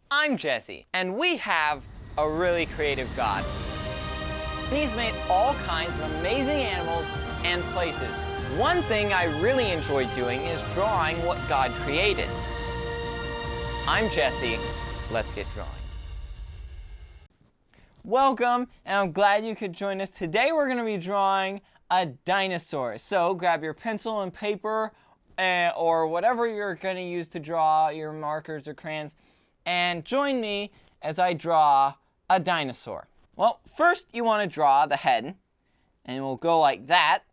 I'm Jesse, and we have a really creative God. He's made all kinds of amazing animals and places. One thing I really enjoy doing is drawing what God created. I'm Jesse. Let's get drawing. Welcome, and I'm glad you could join us. Today we're going to be drawing a dinosaur. So grab your pencil and paper or whatever you're going to use to draw, your markers or crayons, and join me as I draw a dinosaur. Well, first you want to draw the head, and we'll go like that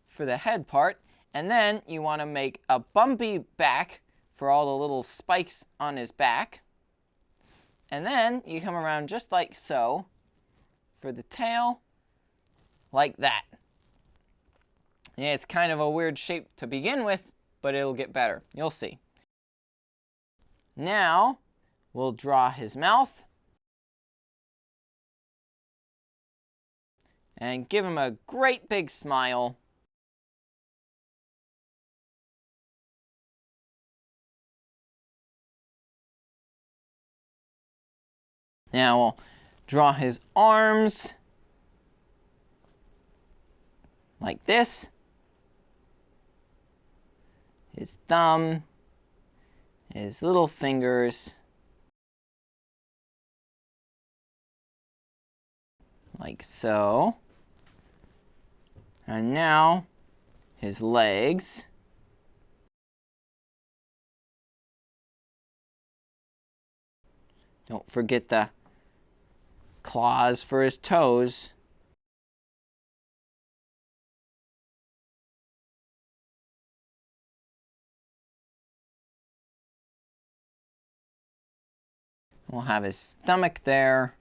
for the head part, and then you want to make a bumpy back for all the little spikes on his back, and then you come around just like so for the tail, like that. Yeah, it's kind of a weird shape to begin with, but it'll get better. You'll see. Now, we'll draw his mouth and give him a great big smile. Now we'll draw his arms like this, his thumb, his little fingers, like so. And now his legs. Don't forget the claws for his toes. We'll have his stomach there,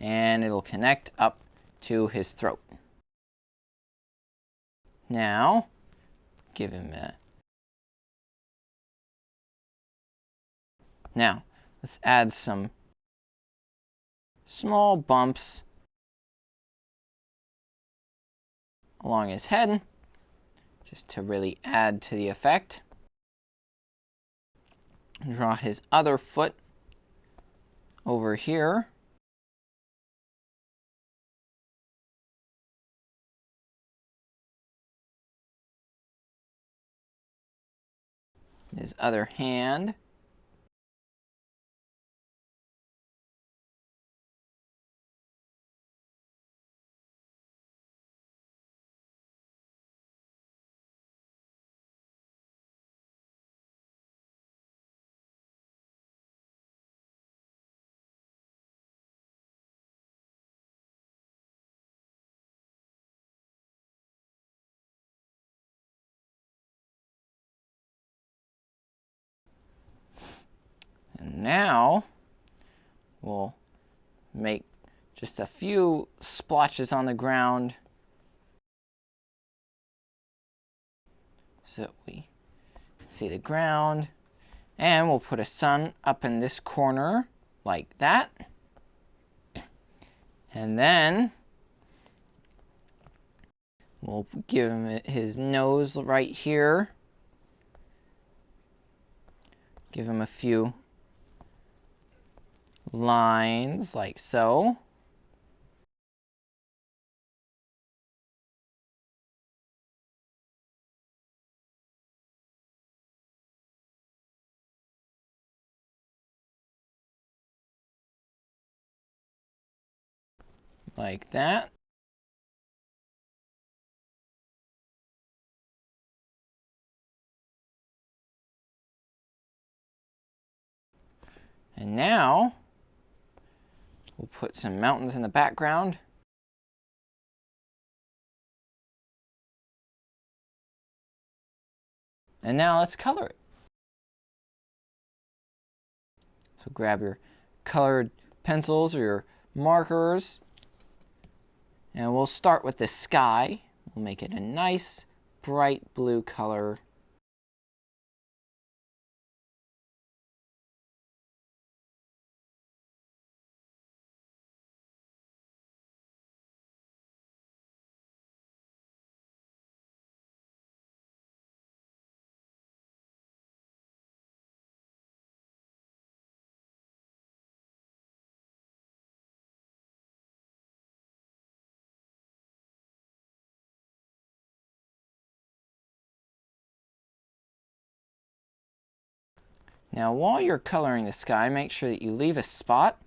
and it'll connect up to his throat. Now, give him a... Now, let's add some small bumps along his head, just to really add to the effect. Draw his other foot over here. His other hand. And now we'll make just a few splotches on the ground so that we can see the ground. And we'll put a sun up in this corner like that. And then we'll give him his nose right here. Give him a few lines like so. Like that. And now we'll put some mountains in the background. And now let's color it. So grab your colored pencils or your markers, and we'll start with the sky. We'll make it a nice bright blue color. Now while you're coloring the sky, make sure that you leave a spot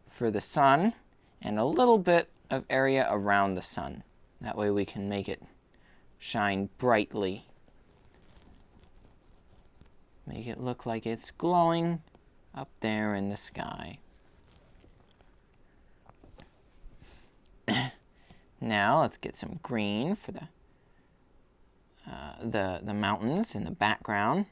for the sun and a little bit of area around the sun. That way we can make it shine brightly. Make it look like it's glowing up there in the sky. Now let's get some green for the mountains in the background.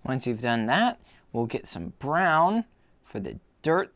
Once you've done that, we'll get some brown for the dirt.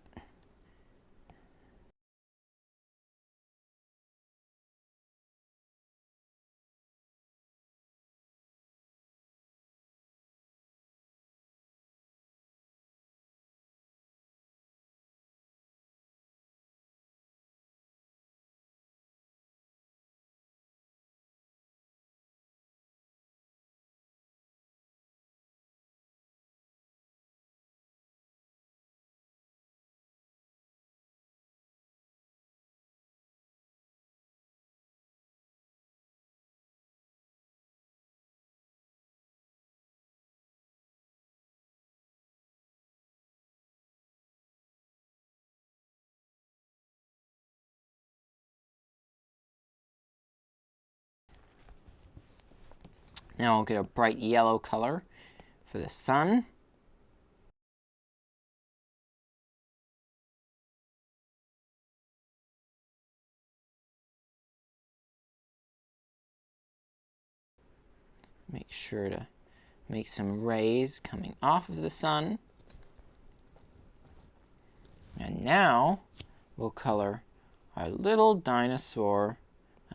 Now we'll get a bright yellow color for the sun. Make sure to make some rays coming off of the sun. And now we'll color our little dinosaur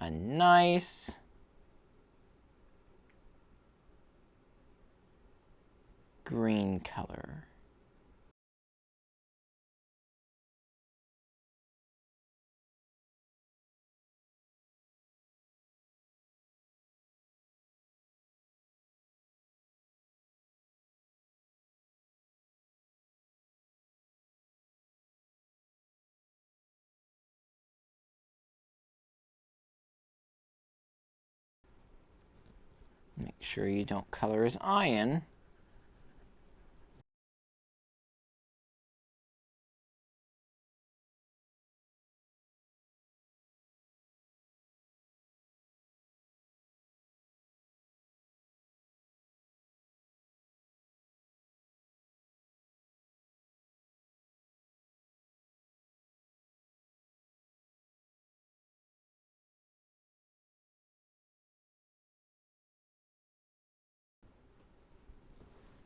a nice green color. Make sure you don't color his eye in.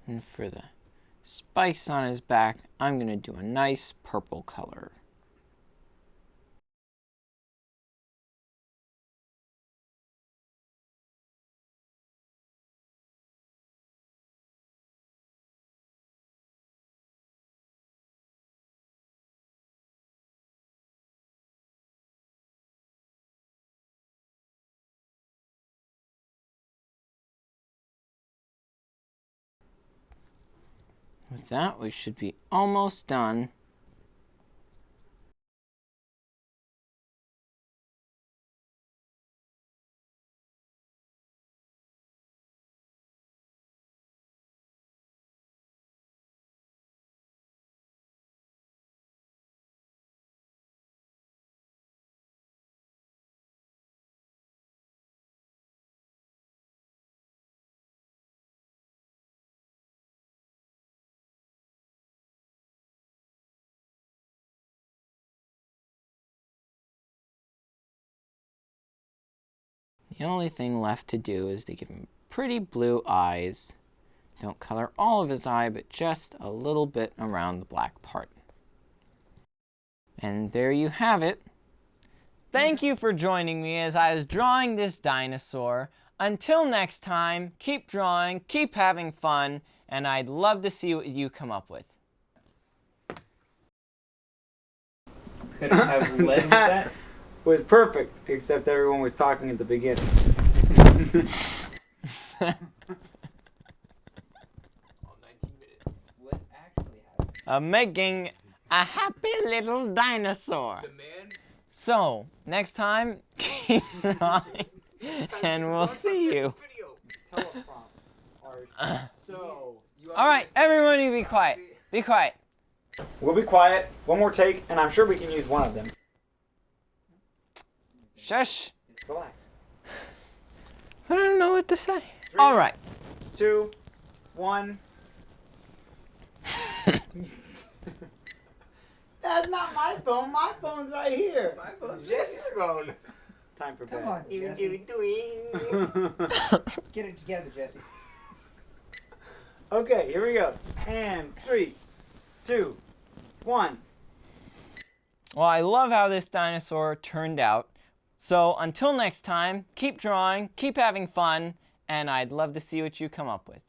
And for the spikes on his back, I'm going to do a nice purple color. With that, we should be almost done. The only thing left to do is to give him pretty blue eyes. Don't color all of his eye, but just a little bit around the black part. And there you have it. Thank you for joining me as I was drawing this dinosaur. Until next time, keep drawing, keep having fun, and I'd love to see what you come up with. Couldn't have led with that. Was perfect, except everyone was talking at the beginning. All 19 minutes. What actually happened? I'm making a happy little dinosaur. The man. So, next time, keep drawing, and we'll see you. Teleprompts are so... All right, everybody be quiet. Be quiet. We'll be quiet. One more take, and I'm sure we can use one of them. Shush. Just relax. I don't know what to say. 3, All right. 2, 1. That's not my phone. My phone's right here. My phone. Jesse's phone. Time for bed. Come on, Jesse. Get it together, Jesse. Okay, here we go. And 3, 2, 1. Well, I love how this dinosaur turned out. So until next time, keep drawing, keep having fun, and I'd love to see what you come up with.